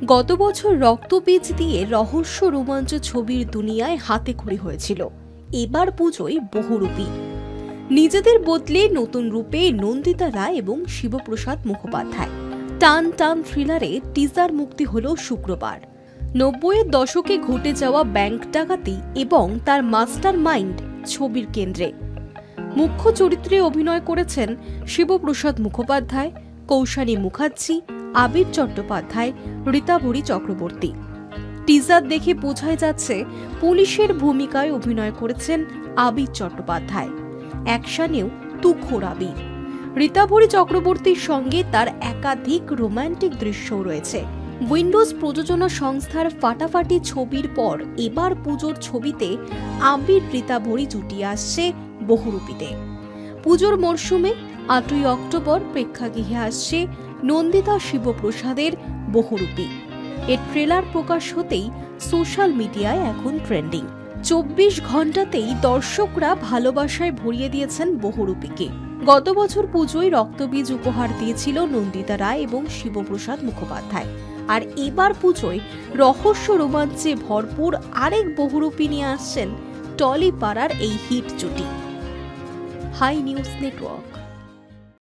গত বছর রক্তবীজ দিয়ে রহস্য রোমাঞ্চ ছবির দুনিয়ায় হাতেখড়ি হয়েছিল। এবার পুজোয় বহুরূপী নিজেদের বদলে নতুন রূপে নন্দিতা রায় এবং শিবপ্রসাদ মুখোপাধ্যায়। টান টান থ্রিলারে টিজার মুক্তি হল শুক্রবার। ৯০-এর দশকে ঘটে যাওয়া ব্যাংক ডাকাতি এবং তার মাস্টার মাইন্ড ছবির কেন্দ্রে। মুখ্য চরিত্রে অভিনয় করেছেন শিবপ্রসাদ মুখোপাধ্যায়, কৌশানী মুখার্জি, আবির চট্টোপাধ্যায়, রীতাভরী চক্রবর্তী। টিজার দেখে বোঝাই যাচ্ছে পুলিশের ভূমিকায় অভিনয় করেছেন আবির চট্টোপাধ্যায়। অ্যাকশনেও তুখোড় আবির। রীতাভরী চক্রবর্তীর সঙ্গে তার একাধিক রোমান্টিক দৃশ্যও রয়েছে। উইন্ডোজ প্রযোজনা সংস্থার ফাটাফাটি ছবির পর এবার পুজোর ছবিতে আবির রীতাভরী জুটি আসছে বহুরূপীতে। পুজোর মরশুমে ৮ই অক্টোবর প্রেক্ষাগৃহে আসছে নন্দিতা শিবপ্রসাদের বহুরূপী। এর ট্রেলার প্রকাশ হতেই সোশ্যাল মিডিয়ায় এখন ট্রেন্ডিং। ২৪ ঘণ্টাতেই দর্শকরা ভালোবাসায় ভরিয়ে দিয়েছেন বহুরূপীকে। গত বছর পুজোয় রক্তবীজ উপহার দিয়েছিল নন্দিতা রায় এবং শিবপ্রসাদ মুখোপাধ্যায়। আর এবার পুজোয় রহস্য রোমাঞ্চে ভরপুর আরেক বহুরূপী নিয়ে আসছেন টলিপাড়ার এই হিট জুটি। Hi news network.